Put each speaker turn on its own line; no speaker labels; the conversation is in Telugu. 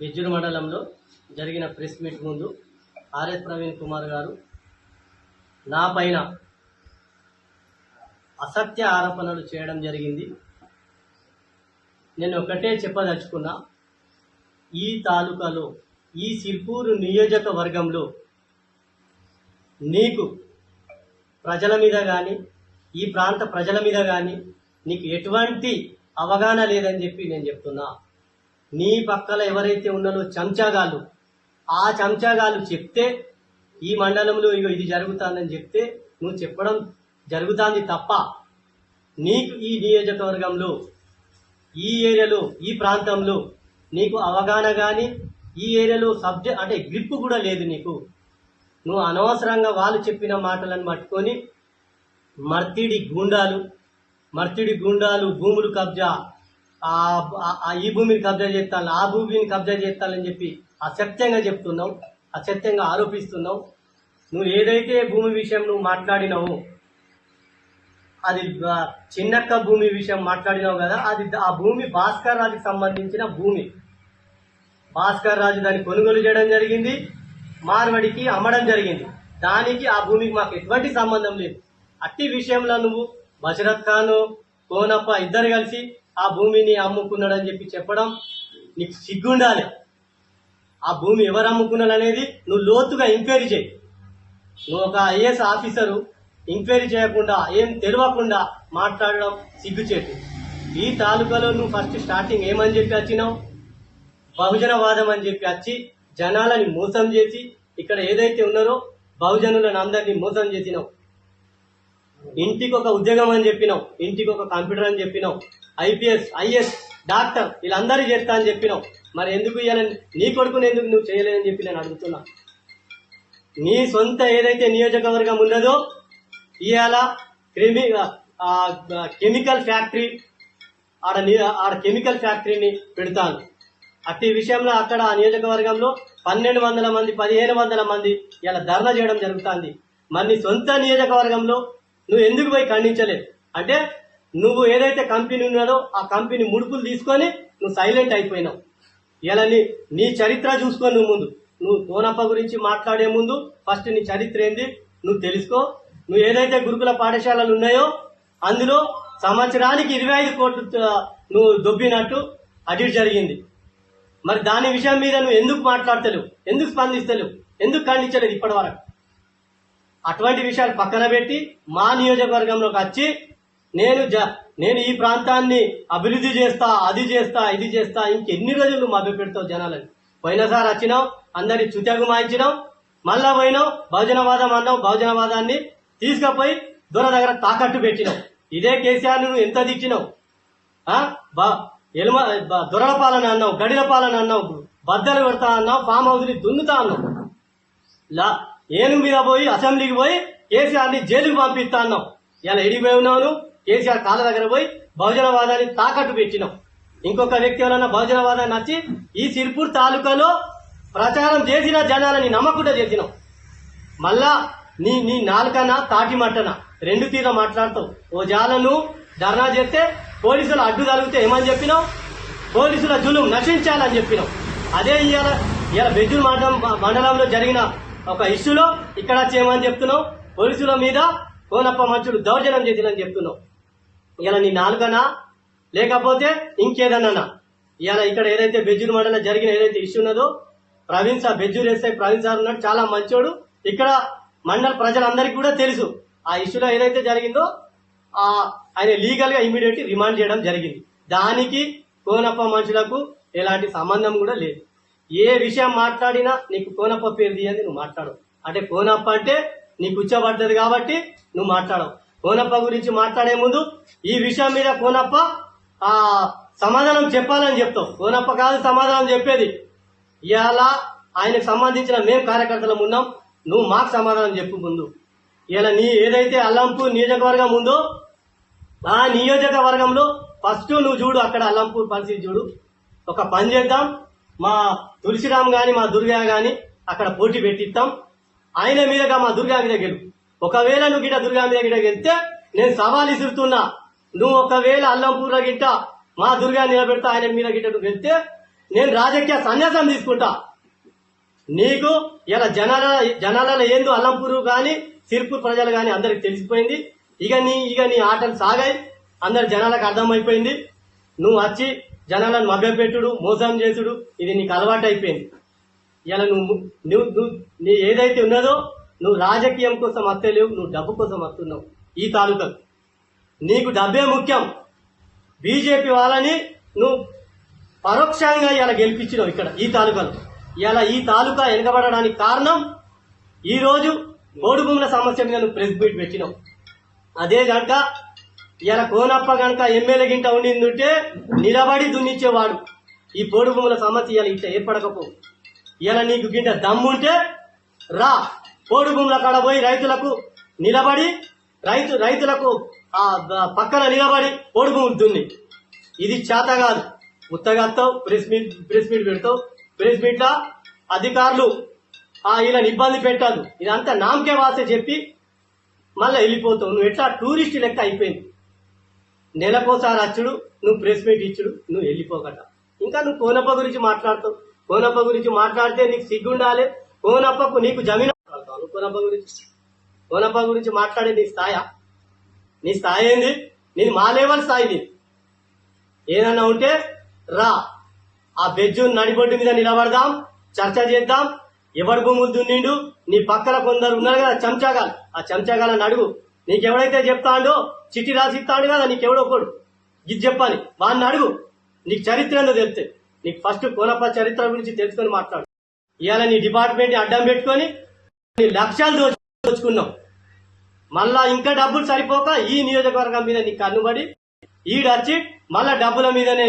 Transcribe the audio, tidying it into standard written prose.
బెజ్జూరు మండలంలో జరిగిన ప్రెస్ మీట్ ముందు ఆర్ఎస్ ప్రవీణ్ కుమార్ గారు నా పైన అసత్య ఆరోపణలు చేయడం జరిగింది. నేను ఒకటే చెప్పదలుచుకున్నా, ఈ తాలూకాలో ఈ సిర్పూరు నియోజకవర్గంలో నీకు ప్రజల మీద కానీ ఈ ప్రాంత ప్రజల మీద కానీ నీకు ఎటువంటి అవగాహన లేదని చెప్పి నేను చెప్తున్నా. నీ పక్కల ఎవరైతే ఉన్నారో చెంచాగాళ్ళు, ఆ చెంచాగాళ్ళు చెప్తే ఈ మండలంలో ఇగో ఇది జరుగుతుందని చెప్తే నువ్వు చెప్పడం జరుగుతుంది తప్ప నీకు ఈ నియోజకవర్గంలో ఈ ఏరియాలో ఈ ప్రాంతంలో నీకు అవగాహన కానీ ఈ ఏరియాలో సబ్జెక్ట్ అంటే గ్రిప్ కూడా లేదు నీకు. నువ్వు అనవసరంగా వాళ్ళు చెప్పిన మాటలను పట్టుకొని మర్తిడి గుండాలు భూములు కబ్జా, ఈ భూమిని కబ్జా చేస్తాను ఆ భూమిని కబ్జా చేస్తానని చెప్పి అసత్యంగా చెప్తున్నావు, అసత్యంగా ఆరోపిస్తున్నావు. నువ్వు ఏదైతే భూమి విషయం నువ్వు మాట్లాడినావు, అది చిన్నక్క భూమి విషయం మాట్లాడినావు కదా, అది ఆ భూమి భాస్కర్ రాజుకి సంబంధించిన భూమి. భాస్కర్ రాజు దాన్ని కొనుగోలు చేయడం జరిగింది, మార్వడికి అమ్మడం జరిగింది. దానికి ఆ భూమికి మాకు ఎటువంటి సంబంధం లేదు. అట్టి విషయంలో నువ్వు బషరత్ ఖాన్ కోనప్ప ఇద్దరు కలిసి ఆ భూమిని అమ్ముకున్నాడని చెప్పి చెప్పడం నీకు సిగ్గుండాలి. ఆ భూమి ఎవరు అమ్ముకున్నాడు అనేది నువ్వు లోతుగా ఎంక్వైరీ చేయి. నువ్వు ఒక ఐఏఎస్ ఆఫీసరు ఎంక్వైరీ చేయకుండా ఏం తెలియకుండా మాట్లాడడం సిగ్గుచేటు. ఈ తాలూకాలో నువ్వు ఫస్ట్ స్టార్టింగ్ ఏమని చెప్పి వచ్చినావు, బహుజనవాదం అని చెప్పి వచ్చి జనాలని మోసం చేసి ఇక్కడ ఏదైతే ఉన్నారో బహుజనులను అందరినీ మోసం చేసినావు. ఇంటికి ఒక ఉద్యోగం అని చెప్పినావు, ఇంటికి ఒక కంప్యూటర్ అని చెప్పినావు, ఐపీఎస్ ఐఏఎస్ డాక్టర్ వీళ్ళందరూ చేస్తా అని చెప్పినావు. మరి ఎందుకు ఇవ్వాలని నీ కొడుకుని ఎందుకు నువ్వు చేయలేదని చెప్పి నేను అడుగుతున్నా. నీ సొంత ఏదైతే నియోజకవర్గం ఉన్నదో ఇవాళ కెమికల్ ఫ్యాక్టరీ ఆడ కెమికల్ ఫ్యాక్టరీని పెడతాను. అట్టి విషయంలో అక్కడ ఆ నియోజకవర్గంలో 1200 మంది 1500 మంది ఇలా ధర్నా చేయడం జరుగుతుంది. మరి నీ సొంత నియోజకవర్గంలో నువ్వు ఎందుకు పోయి ఖండించలేదు? అంటే నువ్వు ఏదైతే కంపెనీ ఉన్నదో ఆ కంపెనీ ముడుపులు తీసుకొని నువ్వు సైలెంట్ అయిపోయినావు. ఇలా నీ చరిత్ర చూసుకొని నువ్వు కోనప్ప గురించి మాట్లాడే ముందు ఫస్ట్ నీ చరిత్ర ఏంది నువ్వు తెలుసుకో. నువ్వు ఏదైతే గురుకుల పాఠశాలలు ఉన్నాయో అందులో సంవత్సరానికి 25 కోట్లు నువ్వు దొబ్బినట్టు అడిట్ జరిగింది. మరి దాని విషయం మీద నువ్వు ఎందుకు మాట్లాడతలేవు, ఎందుకు స్పందిస్తలేవు, ఎందుకు ఖండించలేదు ఇప్పటి వరకు? అటువంటి విషయాలు పక్కన పెట్టి మా నియోజకవర్గంలోకి వచ్చి నేను ఈ ప్రాంతాన్ని అభివృద్ధి చేస్తా, అది చేస్తా, ఇది చేస్తా, ఇంకెన్ని రోజులు నువ్వు మభ్య పెడతావు జనాలని? పోయినసారి వచ్చినావు, అందరి చుతగు మాయించినావు, మళ్ళా పోయినావు బహుజనవాదం అన్నావు, బహుజనవాదాన్ని తీసుకుపోయి దొర దగ్గర తాకట్టు పెట్టినావు. ఇదే కేసీఆర్ నువ్వు ఎంత దిచ్చినావు? దొరల పాలన అన్నావు, గడిల పాలన అన్నావు, బద్దలు పెడతా అన్నావు, ఫామ్ హౌస్ ని దున్నుతా అన్నావు. ఏను మీద పోయి అసెంబ్లీకి పోయి కేసీఆర్ ని జైలుకి పంపిస్తా అన్నావు. ఇలా ఎడిపోయి ఉన్నావు, కేసీఆర్ కాళ్ళ దగ్గర పోయి బహుజనవాదాన్ని తాకట్టు పెట్టినావు. ఇంకొక వ్యక్తి ఎవరన్నా బహుజనవాదాన్ని వచ్చి ఈ సిర్పూర్ తాలూకాలో ప్రచారం చేసిన జనాలని నమ్మకుండా చేసినావు. మళ్ళా నీ నాలుకన తాటి మట్టన రెండు తీర మాట్లాడతావు. ఓ జాలను ధర్నా చేస్తే పోలీసులు అడ్డు తగిలితే ఏమని చెప్పినావు? పోలీసుల జులుం నశించాలని చెప్పినావు. అదే ఇవాళ బెజ్జూరు మండలంలో జరిగిన ఒక ఇష్యూలో ఇక్కడ చేయమని చెప్తున్నావు. పోలీసుల మీద కోనప్ప మంచుడు దౌర్జన్యం చేసినని చెప్తున్నావు. ఇలా నీ నాలుకనా లేకపోతే ఇంకేదన్నా? ఇవాళ ఇక్కడ ఏదైతే బెజ్జూరు మండలం జరిగిన ఏదైతే ఇష్యూ ఉన్నదో బెజ్జూరు ఎస్ఐ ప్రవీణ్ సార్ ఉన్నాడు, చాలా మంచోడు. ఇక్కడ మండల ప్రజలందరికీ కూడా తెలుసు ఆ ఇష్యూలో ఏదైతే జరిగిందో ఆయన లీగల్ గా ఇమీడియట్ రిమాండ్ చేయడం జరిగింది. దానికి కోనప్ప మనుషులకు ఎలాంటి సంబంధం కూడా లేదు. ఏ విషయం మాట్లాడినా నీకు కోనప్ప పేరు తీయండి, నువ్వు మాట్లాడవు. అంటే కోనప్ప అంటే నీకు కూర్చోబడ్డది కాబట్టి నువ్వు మాట్లాడవు. కోనప్ప గురించి మాట్లాడే ముందు ఈ విషయం మీద కోనప్ప సమాధానం చెప్పాలని చెప్తావు. కోనప్ప కాదు సమాధానం చెప్పేది. ఇవాళ ఆయనకు సంబంధించిన మేము కార్యకర్తలం ఉన్నాం, నువ్వు మాకు సమాధానం చెప్పు ముందు. ఇలా నీ ఏదైతే అల్లంపూర్ నియోజకవర్గం ఉందో ఆ నియోజకవర్గంలో ఫస్ట్ నువ్వు చూడు, అక్కడ అల్లంపూర్ పరిస్థితి చూడు. ఒక పని చేద్దాం, మా తులసిరామ్ గాని మా దుర్గా గాని అక్కడ పోటీ పెట్టిస్తాం. ఆయన మీదగా మా దుర్గా మీద గెలు. ఒకవేళ నువ్వు గిట్ట దుర్గా మీద గిట్ట గెలిస్తే నేను సవాల్ ఇస్తున్నా, నువ్వు ఒకవేళ అల్లంపూర్లో గిట్ట మా దుర్గా నిలబెడతా ఆయన మీద గిట్ట నువ్వు గెలిస్తే నేను రాజకీయ సన్యాసం తీసుకుంటా. నీకు ఇలా జనాలలో ఏందో అల్లంపూరు కానీ సిర్పూర్ ప్రజలు కానీ అందరికి తెలిసిపోయింది. ఇక నీ ఆటలు సాగాయి, అందరి జనాలకు అర్థమైపోయింది. నువ్వు వచ్చి జనాలను మభ్యపెట్టుడు, మోసం చేసుడు ఇది నీకు అలవాటు అయిపోయింది. ఇలా నీ ఏదైతే ఉన్నదో నువ్వు రాజకీయం కోసం వస్తలేవు, నువ్వు డబ్బు కోసం వస్తున్నావు. ఈ తాలూకాకు నీకు డబ్బే ముఖ్యం. బీజేపీ వాళ్ళని నువ్వు పరోక్షంగా ఇలా గెలిపించినావు ఇక్కడ ఈ తాలూకాలో. ఇలా ఈ తాలూకా వెనకబడడానికి కారణం ఈరోజు పోడు భూముల సమస్య మీద నువ్వు ప్రెస్ మీట్ పెట్టినావు. అదే గనక ఇలా కోనప్ప గనక ఎమ్మెల్యే గింట ఉండిందంటే నిలబడి దున్నిచ్చేవాడు. ఈ పోడు భూముల సమస్య ఇలా ఇట్లా ఏర్పడకపో. ఇలా నీకు గింట దమ్ముంటే రా, పోడు భూముల కాడ పోయి రైతులకు నిలబడి రైతులకు పక్కన నిలబడి పోడు భూములు దున్ని. ఇది చేత కాదు. ఉత్తగత్తావు, ప్రెస్ మీట్ పెడతావు. ప్రెస్ మీట్లా అధికారులు ఇలా ఇబ్బంది పెట్టాదు. ఇదంతా నామకే వాసే చెప్పి మళ్ళీ వెళ్ళిపోతావు. నువ్వు ఎట్లా టూరిస్ట్ లెక్క అయిపోయింది. నెలకోసారి వచ్చుడు, నువ్వు ప్రెస్ మీట్ ఇచ్చుడు, నువ్వు వెళ్ళిపోకట. ఇంకా నువ్వు కోనప్ప గురించి మాట్లాడతావు. కోనప్ప గురించి మాట్లాడితే నీకు సిగ్గుండాలి. కోనప్పకు నీకు జమీన్ కోనప్ప గురించి మాట్లాడే నీ స్థాయా? నీ స్థాయి ఏంది? నేను మా లెవెల్ స్థాయి నీది. ఏదన్నా ఉంటే రా, ఆ బెజ్జు నడిబొడ్డు మీద నిలబడదాం, చర్చ చేద్దాం. ఎవడు భూములు దున్నిండు, నీ పక్కన కొందరు ఉన్నారు కదా చెంచాగాలు, ఆ చెంచాగాలను అడుగు. నీకెవడైతే చెప్తాడో చిట్టి రాసి ఇస్తాడు కదా, నీకెవడొకడు ఇది చెప్పాలి, వాడిని అడుగు. నీకు చరిత్ర ఏందో తెలుస్తాయి. నీకు ఫస్ట్ కోనప్ప చరిత్ర గురించి తెలుసుకొని మాట్లాడు. ఇవాళ నీ డిపార్ట్మెంట్ అడ్డం పెట్టుకొని నీ లక్ష్యాలు దోచుకున్నావు. మళ్ళా ఇంకా డబ్బులు సరిపోక ఈ నియోజకవర్గం మీద నీ కన్నుబడి ఈడొచ్చి మళ్ళా డబ్బుల మీదనే